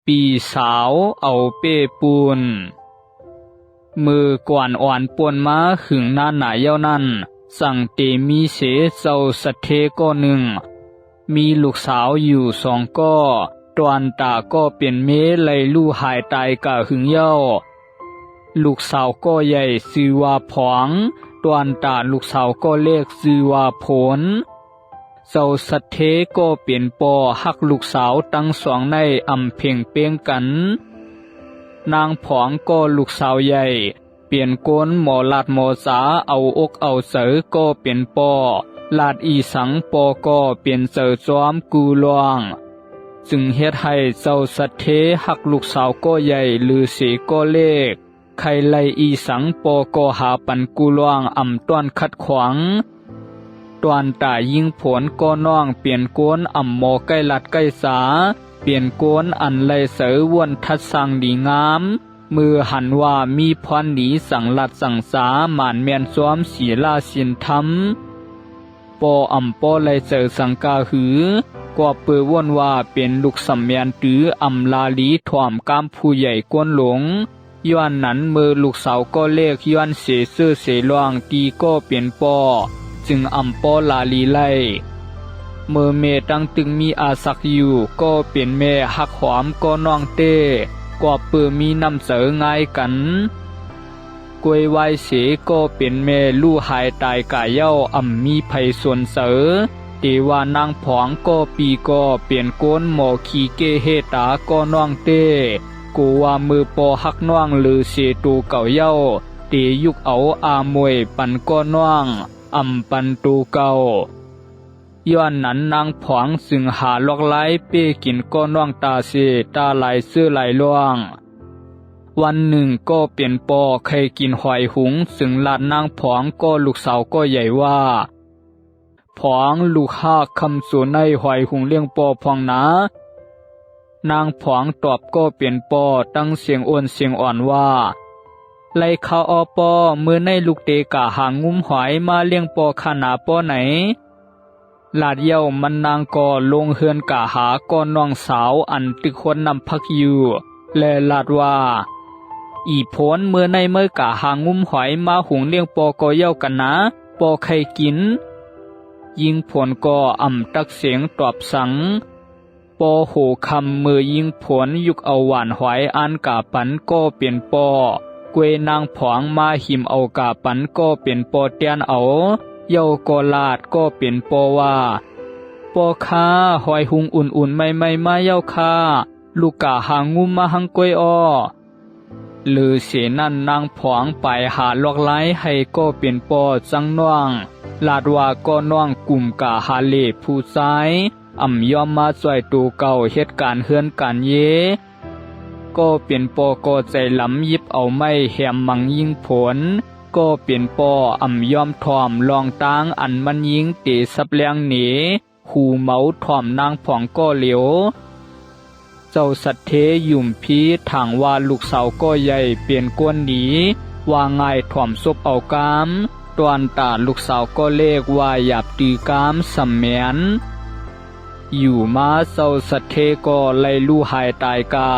ปีสาวเอาเป้ปูนมือกวนอ่อนป่วนมาหึงหน้าหนาเย้านั้นสั่งเตมีเสเจ้าสัทเทก็หนึ่งมีลูกสาวอยู่สองก็ตวนตาก็เป็นเมไลลู่หายตายกะหึงเย้าลูกสาวก็ใหญ่ชื่อว่าผองตวนตาลูกสาวก็เล็กชื่อว่าผลเจ้าสัทเทก็เป็นปอหักลูกสาวตั้งสองในอำเพ่งเป้งกันนางผองก็ลูกสาวใหญ่เปลี่ยนโกนหมอลาดหมอสาเอาอกเอาเสือก็เป็นปอลาดอีสังปอก็เป็นเสือจอมกูลวงจึงเฮ็ดให้เจ้าสัทเทหักลูกสาวก็ใหญ่ลือเสก็เล็กใครไลอีสังปอก็หาปันกูลวงอำต้อนขัดขวางตวนตายิงผลก็น้องเปลี่ยนโกนอำหมอใกล้ลัดใกล้สาเปลี่ยนโกนอันไลเสือวนทัดสังดีงามมือหันว่ามีพรหนีสังลัดสังสาหมานเมียนซ้อมศีลาสินธรรมปออำปอไลเสือสังกาหือก็เปื้อว่นว่าเป็นลูกสัมเมียนตืออำลาลีถ่อมกามผู้ใหญ่กวนหลงย้อนนั้นมือลูกสาวก็เลขย้อนเสซื่อเสลวงตีก็เป็นปอจึงอำปอลาลีไลเมื่อเมตั้งตึงมีอาศักอยู่ก็เป็นแม่หักหอมก็น้องเต้ก็เปื้อมีน้ำเสือง่ายกันกวยไวเสก็เป็นแม่ลู่หายตายกายเย้าอำมีไผส่วนเสือเตว่านางผองก็ปีก็เปลี่ยนโกนหมอขี้เกเฮตาก็น้องเต้กูว่ามือปอหักน้องลือเสตูเก่าเย้าเตยุกเอาอามวยปันก็น้องอำปันตูเก่าย้อนนั้นนางผองซึ่งหาลอกไล่เป้กินก็น้องตาเสตาไหลเสื้อไหลล่วงวันหนึ่งก็เปลี่ยนปอเคยกินหอยหุงซึ่งลาดนางผองก็ลูกสาวก็ใหญ่ว่าผองลูกห้าคำสูนในหอยหุงเลี้ยงปอพองนะนางผองตอบก็เปลี่ยนปอตั้งเสียงอ้วนเสียงอ่อนว่าไล่ข้าอปอเมื่อในลูกเตกะหางงุ้มหอยมาเลี้ยงปอขนาปอไหนลาดเย้ามันนางก็ลงเฮือนกะหาก้อนน้องสาวอันตึกคนนำพักอยู่และลาดว่าอีโพนเมื่อในเมื่อกะหางุ้มหอยมาหุงเลี้ยงปอก็เย้ากันนะปอใครกินยิงผลก็อ่ำตักเสียงตอบสังปอโหคำมือยิงผลยุกเอาหวานหอยอันกะปันก็เปลี่ยนปอกวยนางผองมาหิมเอากะปันก็เป็นปอเตียนเอาเย้าก็ลาดก็เป็นปอว่าปอค้าหอยหุงอุ่นๆไม่มาเย้าค้าลูกกะหางุมมาหังกวยอ้อลือเสนั่นนางผองไปหาลอกไล่ให้ก็เป็นปอจังน้องลาดว่าก็น้องกลุ่มกะหาเลผู้ซ้ายอ่ำยอมมาช่วยตูเก่าเหตุการณ์เฮือนการเยก็เป็นปอก็ใจหลำยิบเอาไม้แหมมังยิงผลก็เป็นปออ่ำยอมถ่อมลองตางอันมันยิงเตสับเลียงหนีหูเมาถ่อมนางผองก็เหลียวเจ้าสัตเทยุ่มพีถางว่าลูกสาวก็ใหญ่เปลี่ยนกวนหนีว่าง่ายถ่อมซบเอากามตวนตาลูกสาวก็เลขว่าหยาบตีกามสำแมนอยู่มาเจ้าสัตเทก็ไล่ลู่หายตายกา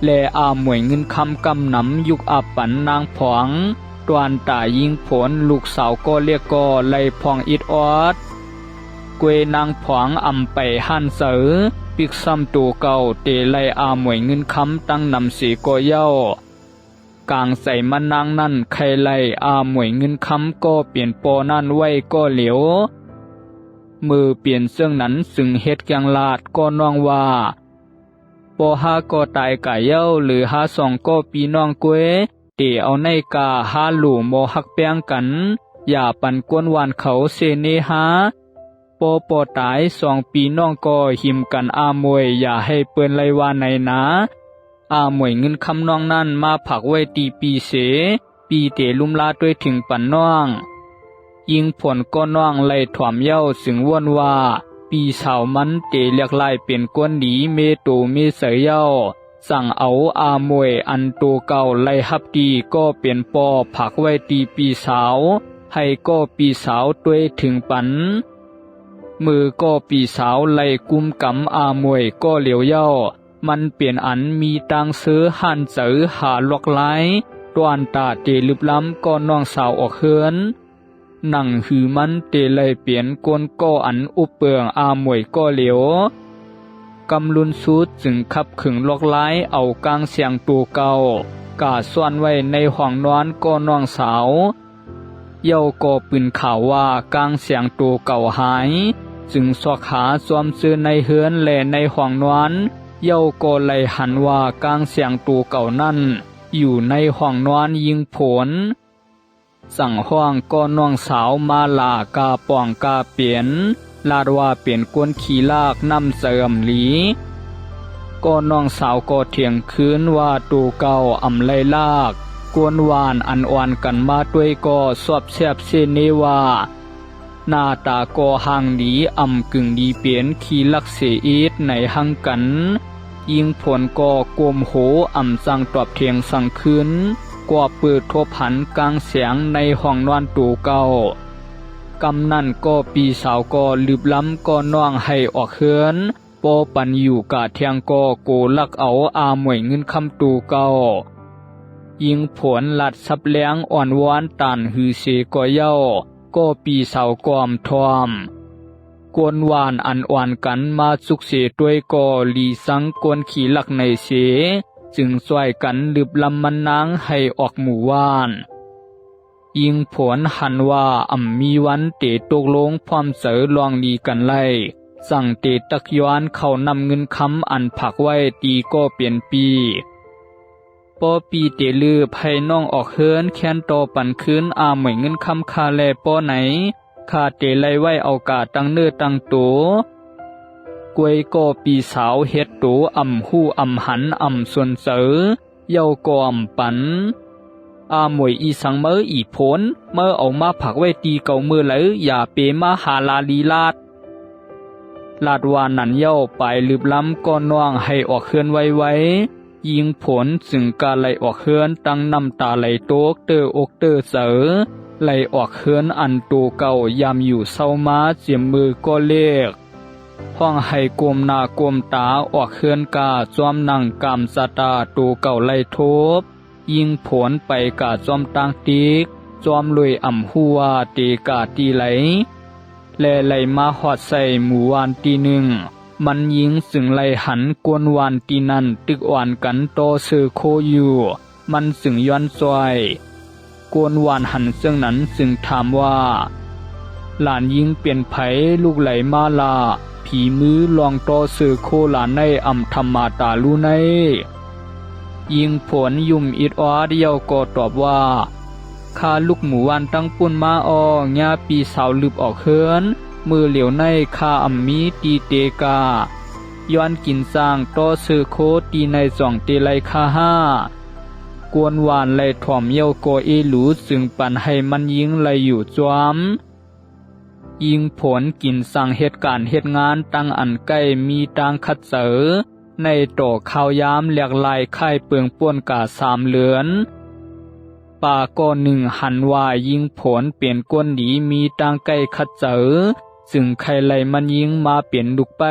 และอาหมวยเงินคำกำนำยุกอับปันนางผองตวนตายิงผลลูกสาวก็เรียกก็ไล่พองอิดออดกวยนางผองอำไปหันเสือปิกซ้ำตัวเก่าเตไลอาหมวยเงินคำตั้งนำสีก็เย้ากลางใส่มันนางนั่นใครไลอาหมวยเงินคำก็เปลี่ยนปอนั่นไว้ก็เหลียวมือเปลี่ยนเสื้อนั้นซึ่งเฮ็ดยังลาดก็น้องว่าปอห้าก็ตายกะเย้าหรือห้าสองก็ปีน้องกวยเตเอาในกาห้าหลู่โมหักแป้งกันอย่าปันกวนวานเขาเซเนหาปอตาย2 ปีน้องก็หิมกันอามวยอย่าให้เปิ้นไลว่าในนะอามวยเงินคำน้องนั่นมาผักไว้ตีปีเสปีเตลุ่มลาด้วยถึงปันน้องยิงผลก็น้องไล่ถ่อมเย้าสึงว่นว่าปีสาวมันเตเรียกไล่เป็นกวนดีเมโตเมเสยเย้าสั่งเอาอามวยอันโตเก่าไล่ฮับดีก็เป็นปอผักไว้ตีปีสาวให้ก็ปีสาวด้วยถึงปันมือก็ปีสาวไล่กุมกำอามวยก็เหลียวเย้า มันเปลี่ยนอันมีตังซื้อหันเจอหาลอกไล้ตวนตาเตลึบล้ำก็น้องสาวออกเฮือนหนังหือมันเตเลยเปลี่ยนกวนก็อันอุเปืองอาหมวยก็เหลียวกำลุนสุดจึงขับขึงลอกไล้เอากลางเสียงตัวเก่ากาซ่อนไว้ในห้องนอนก็น้องสาวเย้าก็ปืนข่าวว่ากลางเสียงตัวเก่าหายจึงสอกหาซวมซื้อในเฮือนและในห้องนอนเย้าก็เลยหันว่ากลางเสียงตัวเก่านั่นอยู่ในห้องนอนยิงผลสั่งห้องก็น้องสาวมาลากาป่องกาเปลี่ยนลาดว่าเปลี่ยนกวนขี่ลากนำเสริมหลีก็น้องสาวก็เถียงคืนว่าตัวเก่าอำไลลากกวนวานอันอ่อนกันมาด้วยก็สอบแซบเสเนว่าหน้าตาก็ห่างดีกึ่งดีเปลี่ยนขี่ลักเสอีดในหังกันยิงผลก็กลมโหสั่งตอบเถียงสั่งคืนก็เปิดทบหันกลางเสียงในห้องนอนตัวเก่ากำนั่นก็ปีสาวก็ลืบล้ำก็น้องให้ออกเฮือนปอปันอยู่กะเทียงก็โกลักเอาอาหมวยเงินคำตูเก่ายิงผลลัดซับเลี้ยงอ่อนวอนตันหือเสก็เย้าก็ปีสาวกอมทอมกวนวานอันอ่อนกันมาสุกเสด้วยก็ลีสังกวนขี่ลักในเสจึงช่วยกันลืบลำมันนางให้ออกหมู่ว่านยิงผลหันว่ามีวันเตตกลงพร้อมเสอลองดีกันไล่สั่งเตตักย้อนเขานำเงินคำอันผักไว้ตีก็เปลี่ยนปีปอปีเตลือให้น้องออกเฮินแค้นโตปันคืนเหมือนเงินคำคาแลปอไหนคาเตไลไว้เอากาตั้งเนื้อตั้งตัวกวยก็ปีสาวเฮ็ดตัวหู้หันส่วนเสอเย้าก็ปันหมวยอีสังเมื่ออีผลเมื่อเอามาผักไว้ตีเก่ามือเลยอย่าเปมาหาลาลีลาดวานันเย้าไปลืบล้ำก็น้องให้ออกเฮือนไว้ยิงผลจึงกาไหลออกเฮือนตั้งน้ำตาไหลโตกเตออกเตอเสอไหลออกเฮือนอันตัวเก่ายามอยู่เศร้ามาเจียมมือก็เลีกห้องให้กลมหน้ากลมตาออกเฮือนกาจอมนั่งกามสตาตัวเก่าไหลทบยิงผลไปกาจอมตังติกจอมลุยหัวตีกาตีไหลและไหลมาหอดใส่หมู่วานตีหนึ่งมันยิงสึงไหลหันกวนวานตีนันตึกอ่อนกันโตเสือโคอยู่มันสึงย้อนซอยกวนวานหันซึ่งนั้นสึงถามว่าหลานยิงเปลี่ยนไผลูกไหลมาลาผีมือลองโตเสือโคหลานในธรรมาตาลูในยิงผลยุ่มอิดอ้อเดียวก็ตอบว่าข้าลูกหมู่วันตั้งปุ่นมาญาปีสาวลืบออกเฮือนมือเหลียวในข้ามีตีเตกาย้อนกินสร้างโตเสือโคตีในจ่องเตไลคาห้ากวนวานไลถ่อมเย้าโกเอหลูซึ่งปันให้มันยิงไลอยู่จวมยิงผลกินสั่งเหตุการณ์เหตุงานตั้งอันใกล้มีตังคัดเสอในโตข้าวยามเลียกลายค่ายเปืองป่วนกา3 เหลือนป่าก็หนึ่งหันว่ายิงผลเปลี่ยนก้นดีมีตังใกล้คัดเสอซึ่งใครไลมันยิงมาเปลี่ยนลูกไป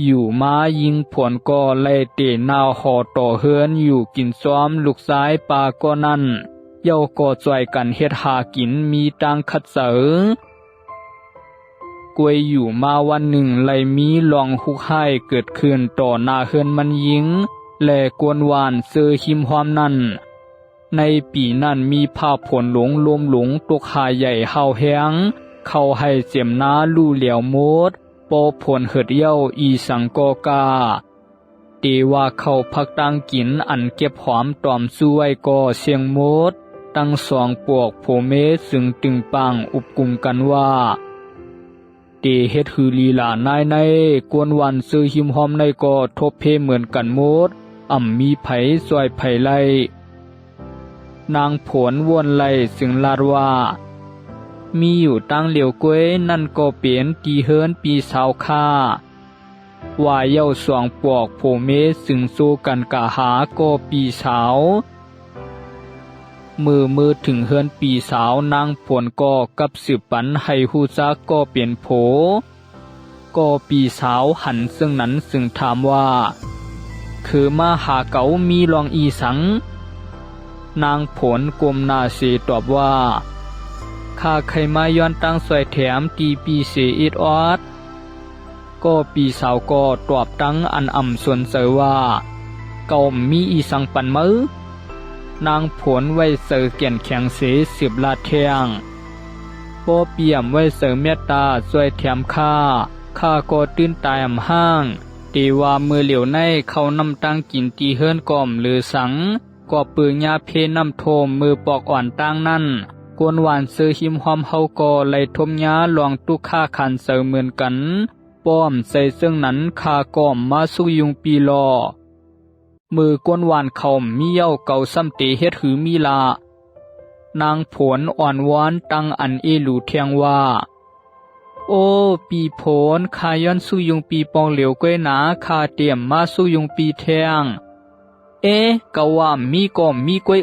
อยู่มายิงผลก็ไล่เตะนาวหอต่อเฮือนอยู่กินซ้อมลูกซ้ายป่าก็นั่นเย้าก็จ่วยกันเฮ็ดหากินมีตังคัดเสอกวยอยู่มาวันหนึ่งไลมีลองฮุกไห้เกิดขึ้นต่อหน้าเฮือนมันยิงและกวนวานเซอหิมหอมนั่นในปีนั้นมีภาพผลหลงลมหลงตกหาใหญ่เฮาแหงเข้าให้เจียมน้าลู่เหลียวโมดปอผลเหิดเย้าอีสังกอกาเตว่าเข้าพักตั้งกินอันเก็บหอมตอมสู้ไว้ก็เสียงโมดตั้ง2 ปวกโผเมซึ่งตึงปังอุบกุมกันว่าเตเฮ็ดคือลีลานายในกวนวันซื้อหิมหอมในก็ทบเพเหมือนกันโมดมีไผซอยไผไล่นางผลวนไล่ซึ่งลาดว่ามีอยู่ตั้งเหลียวกวยนั่นก็เปลี่ยนตีเฮิรนปีสาวค่าว่าเย้า2 ปวกโผเมซึ่งสู้กันกะหาก็ปีสาวมือถึงเฮือนปีสาวนางผลก็กับสืบปันให้ฮู้จักก็เปลี่ยนโผ ก็ปีสาวหันซึ่งนั้นซึ่งถามว่าคือมาหาเก๋ามีลองอีสังนางผลกลมนาเสตอบว่าข้าใครมาย้อนตั้งสวยแถมตีปีเสอิดออดก็ปีสาวก็ตอบตั้งอันอ่ำส่วนเสอว่าเก่ามีอีสังปันมือนางผลไว้เสอเกี่ยนแข็งเสสืบลาดเทียงป้อเปี่ยมไว้เสอเมตตาสวยแถมข้าก็ตื่นตายอ่ำห้างตีว่ามือเหลียวในเขานำตั้งกินตีเฮิรนก่อมหรือสังก็ปืนยาเพนำโทมมือปอกอ่อนตั้งนั่นกวนหวานซื้อหิมหอมเฮาก็ไล่ทมยาลองตุกข้าคันเสอเหมือนกันป้อมใส่ซึ่งนั้นข้าก่อมมาสู้ยุงปีลอมือกวนหวานเขามีเย้าเก่าซ้ำเตเฮ็ดหือมีลานางผลอ่อนวอนตั้งอันเอหลูเทียงว่าโอ้ปีผลข้าย้อนสู้ยุงปีปองเหลียวก้วยหนาข้าเตรียมมาสู้ยุงปีแทงเอ๊ะเกาว่ามีก้อมมีก้วย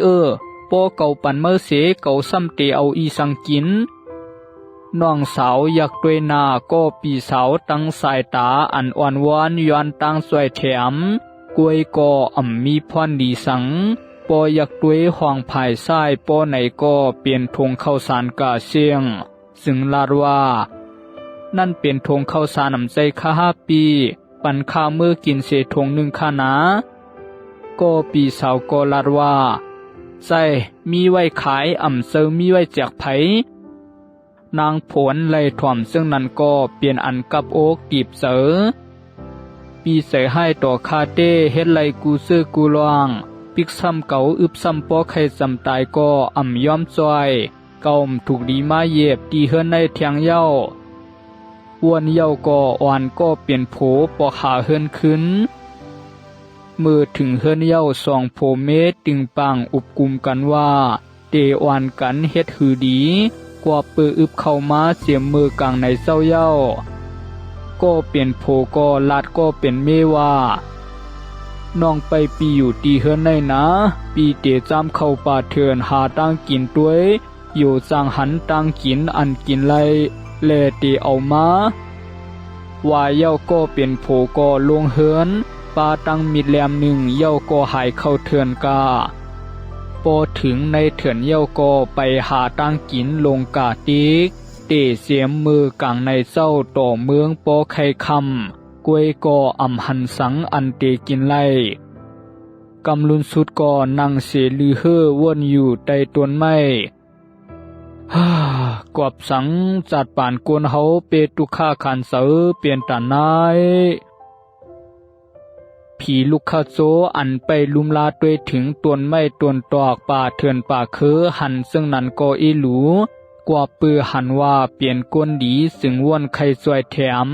ป้อเก่าปันเมื่อเสเก่าซ้ำเตเอาอีสังกินน้องสาวอยากด้วยนาก็ปีสาวตั้งสายตาอันอ่อนวอนย้อนตั้งสวยแถมกวยก็มีพรดีสังปออยากด้วยห้องภายซ้ายปอไหนก็เปลี่ยนธงข้าวสารกาเสียงซึ่งลาดว่านั่นเป็นธงข้าวสารนำใจข้า5 ปีปันข้าเมื่อกินเศษธงหนึ่งข้านะก็ปีสาวก็ลาดว่าใจมีไว้ขายเซอมีไว้แจกไผนางผลไล่ถ่อมซึ่งนั้นก็เปลี่ยนอันกับโอกตีบเสอปีเสให้ต่อคาเต้เฮ็ดไลกูซื้อกูลวงปิกซ้ำเก่าอึบซ้ำปอไข่ซ้ำตายก็ย้อมจอยเก่าถูกดีมาเย็บตีเฮือนในเทียงเย้าอ้วนเย้าก็อ่อนก็เปลี่ยนโผปอขาเฮือนขึ้นมือถึงเฮือนเย้า2 โผเมตรตึงปังอุบกุมกันว่าเตอ่อนกันเฮ็ดหือดีกว่าปืออึบเข้ามาเสียมมือกลางในเศร้าเย้าก็เปลี่ยนโผก็ลาดก็เป็นเมว่าน้องไปปีอยู่ตีเฮือนในนะปีเตจามเข้าป่าเถื่อนหาตั้งกินด้วยอยู่สังหันตั้งกินอันกินไลแลเตเอามาว่าเย้าก็เปลี่ยนโผก็ลงเฮือนปาตั้งมิดแหลมหนึ่งเย้าก็หายเข้าเถื่อนกาพอถึงในเถื่อนเย้าก็ไปหาตั้งกินลงกาติกเตเสียมมือกลางในเศร้าต่อเมืองปอไข่คำกวยก็หันสังอันเตกินไล่กำลุนสุดก็นั่งเสลือเฮ่อวนอยู่ใต้ต้นไม้กอบสังจัดป่านกวนเฮาเปตุค่าคันเสอเปลี่ยนตานายผีลูกคาโซอันไปลุมลาด้วยถึงต้นไม้ต้นตอกป่าเถื่อนป่าหันซึ่งนั้นก็อีหลูกว่าปือหันว่าเปลี่ยนก้นดีซึ่งวนไข่สวยแถม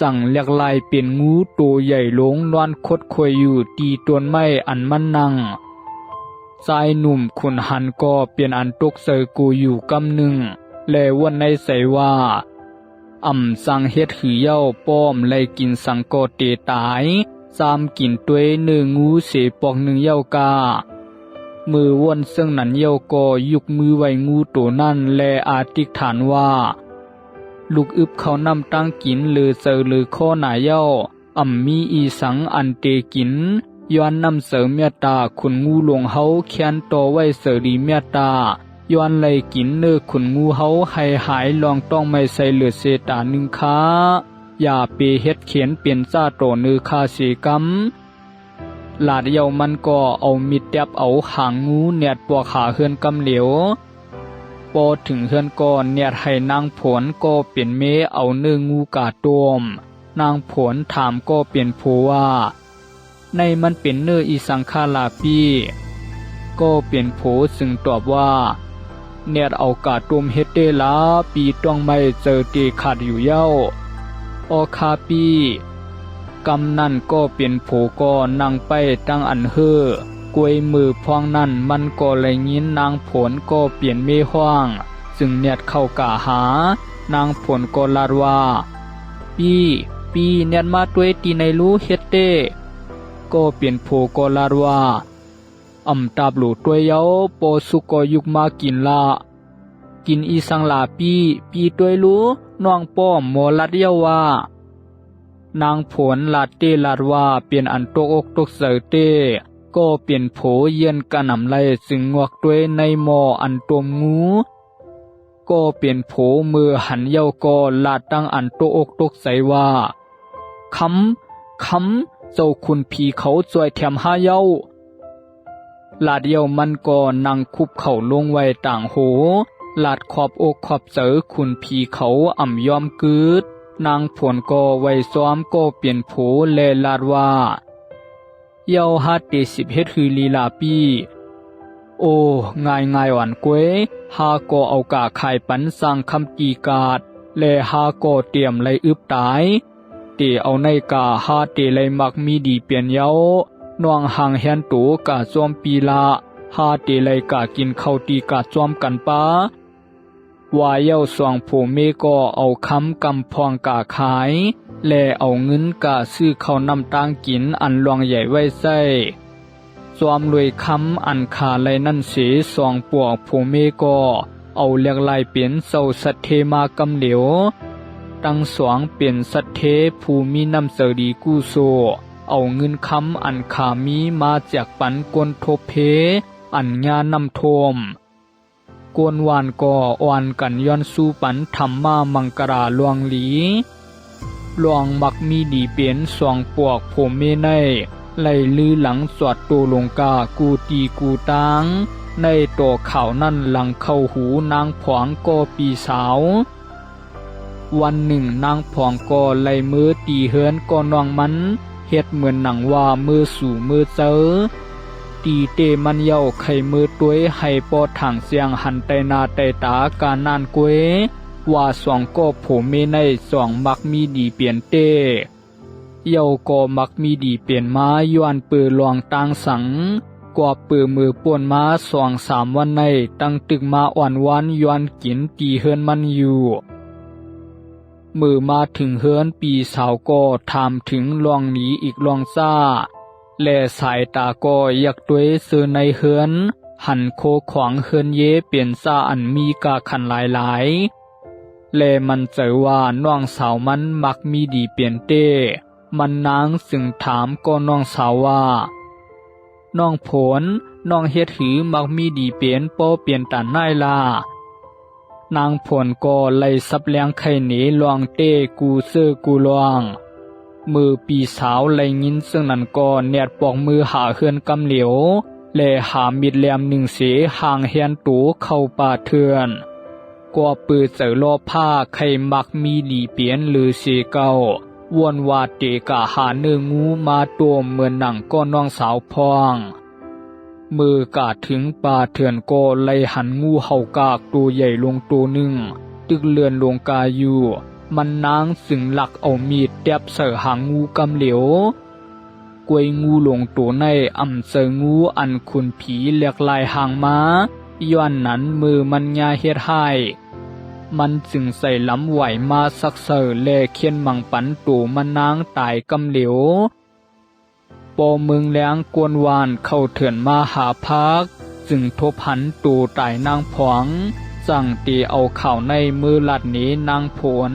สั่งเรียกลายเป็นงูตัวใหญ่ลงนอนคดควยอยู่ตีต้นไม้อันมันนั่งชายหนุ่มขุนหันก็เปลี่ยนอันตกเสยกูอยู่กำหนึ่งแลวนในใสว่าสังเฮ็ดหือเย้าป้อมไล่กินสังโกเตตายกินตัวเนื้องูเสปอก1 เย้ากามือวนซึ่งนั้นเย้าก็ยุกมือไว้งูตัวนั่นแลอาติกฐานว่าลูกอึบเขานำตั้งกินหรือเสอหรือข้อหนาเย้ามีอีสังอันเตกินย้อนนำเสอเมตตาขุนงูหลวงเฮาแค้นต่อไว้เสอดีเมตตาย้อนไล่กินเนื้อขุนงูเฮาให้หายลองต้องไม่ใส่เหลือเสตา1 ค้าอย่าเปเฮ็ดเขียนเปลี่ยนซาโตเนื้อคาเสกำลาดเย้ามันก็เอามิดแดบเอาหางงูเนียดปัวขาเฮือนกำเหลียวพอถึงเฮือนก่อนเนียดให้นางผลก็เปลี่ยนเมเอาเนื้องูกาตวมนางผลถามก็เปลี่ยนโผว่าในมันเป็นเนื้ออีสังคาลาปีก็เปลี่ยนโผซึ่งตอบว่าเนียดเอากาตวมเฮ็ดเดลาปีต้องไม่เจอตีขาดอยู่เย้าออคาปีกำนั่นก็เปลี่ยนโผก็นั่งไปตั้งอันเฮ่อกวยมือพองนั่นมันก็เลยยินนางผลก็เปลี่ยนเมห้องซึ่งเนียดเข้ากาหานางผลก็ลาดว่าปีเนียดมาด้วยตีในรู้เฮ็ดเต้ก็เปลี่ยนโผก็ลาดว่าตาบหลูตัวเย้าโปสุก็ยุกมากินละ กินอีสังลาปีต้วยรู้น้องป้อมหมอลัดเยาว่านางผลลาดเตลาดว่าเปลี่ยนอันตกอกตกเสอเตก็เปลี่ยนโผเย็นกะหนำไลซึ่งงวกด้วยในหมออันตวมงูก็เปลี่ยนโผมือหันเยาก็ลาดตั้งอันตกอกตกใสว่าคำเจ้าคุณผีเขาจวยแถมห้าเย้าลาดเย้ามันก็นั่งคุบเข่าลงไว้ต่างโหลาดขอบอกขอบเจอคุณผีเขาอ่ำยอมกึดนางผลก็ไว้ซ้อมก็เปลี่ยนโผแลลาดว่าเย้าฮัดเต10 เฮ็ดคือลีลาปีโอ้ง่ายหวานกวยฮาก็เอากาไข่ปันสั่งคำกีกาดแลฮาก็เตรียมไลอึบตายเตเอาในกาฮาเตไลมักมีดีเปลี่ยนเย้าน้องห่างแฮนตูกาจอมปีละฮาเตไลกากินข้าวตีกาจอมกันปาว่าเย้าสวงผู้เมก็เอาคำกำพองกาขายแลเอาเงินกาซื้อข้าวนำตางกินอันลวงใหญ่ไว้ใส่จอมรวยคำอันขาไลนั่นเสสองปวกผู้เมก็เอาเลียกลายเปลี่ยนเศร้าสัตเทมากำเหลวตั้งสวงเปลี่ยนสัตเทผู้มีน้ำเสดีกู้โซเอาเงินคำอันขามีมาจากปันกวนทบเพอันญานำโทมกวนวานก่ออ่อนกันย้อนสู้ปันธรรมามังกราลวงหลีลวงมักมีดีเปลี่ยนสองปวกผมเมในไล่ลือหลังสวดตูลงกากูตีกูตางในตัวข่าวนั่นหลังเข้าหูนางผองก็ปีสาววันหนึ่งนางผองก็ไล่มือตีเฮือนก็นองมันเฮ็ดเหมือนหนังว่ามือสู่มือเจอตีเตมันเย้าไข่มือต้วยให้ปอถังเสียงหันไตนาไตตากานานกวยว่าสองก็ผมเมในสองมักมีดีเปลี่ยนเตเย้าก็มักมีดีเปลี่ยนมาย้อนปือลองตางสังกว่าปือมือป่วนมา2-3 วันในตั้งตึกมาอ่อนวานย้อนกินตีเฮือนมันอยู่มือมาถึงเฮือนปีสาวก็ถามถึงลองหนีอีกลองซ่าและสายตาก็อยากด้วยซื้อในเฮือนหันโคขวางเฮือนเยเปลี่ยนซ่าอันมีกาขันหลายและมันเจอว่าน้องสาวมันมักมีดีเปลี่ยนเต้มันนางซึ่งถามก็น้องสาวว่าน้องผลน้องเฮ็ดหือมักมีดีเปลี่ยนโปเปลี่ยนตันนายล่ะนางผลก็ไล่ซับเลี้ยงไข่หนีลวงเต้กูเสื้อกูลวงมือปีสาวไล่ยินซึ่งนั้นก็เนียดปอกมือหาเฮือนกำเหลียวและหามิดแหลม1 เสห่างแฮนตูเข้าป่าเถื่อนก็ปือเจอลอผ้าไข่มักมีดีเปลี่ยนหรือเสเก่าวนวาเตกะหาเนื้องูมาตัวเหมือนหนังก็น้องสาวพองมือกาดถึงป่าเถื่อนก็ไล่หันงูเห่ากากตัวใหญ่ลงตัวหนึ่งตึกเลือนลงกาอยู่มันนางสึงหลักเอามีดแดบเสือหางงูกำเหลวกวยงูลงตัวในอ่ำเสืองูอันคุณผีเลียกลายหางม้าย้อนนั้นมือมันยาเฮ็ดให้มันจึงใส่ล้ำไหวมาสักเสือแลเขียนมังปันตัวมันนางตายกำเหลวปอเมืองแล้งกวนวานเข้าเถื่อนมาหาพักจึงทบหันตูตายนางผองสั่งตีเอาข่าวในมือลัดนี้นางผล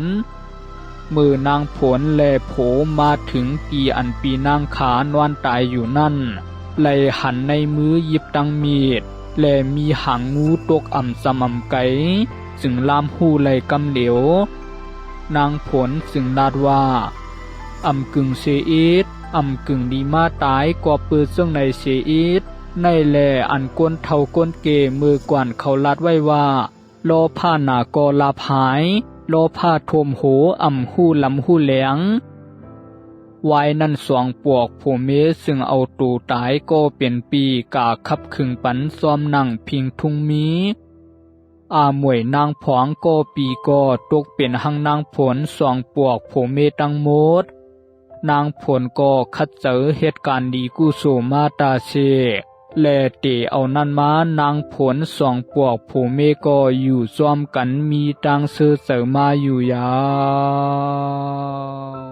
มือนางผลแลโผมาถึงปีอันปีนางขานอนตายอยู่นั่นไลหันในมือหยิบตังมีดแลมีหางงูตกอ่ำสม่ำไกจึงลามหูไลกำเหลวนางผลจึงนาดว่าอ่ำกึ่งเสอีดอ่ำกึ่งดีมาตายกว่าปืนซึ่งในเสอีดในแลอันก้นเท่าก้นเกมือกวนเขาลัดไว้ว่าโลผ้าหนากอลาภายโลผ้าทมโหอ่ำหู้ลำหู้แหลงไว้นั่นสองปวกผู้เมซึ่งเอาตูตายก็เป็นปีกาขับขึงปันซ้อมนั่งพิงทุงมีหมวยนางผองก็ปีก็ตกเป็นหังนางผลสองปวกผู้เมตังโมดนางผลก็คัดเจอเหตุการณ์ดีกุโสมาตาเชและเตเอานั่นมานางผลสองปวกผู้เมก็อยู่ซ้อมกันมีตังซื้อเสริมมาอยู่ยาว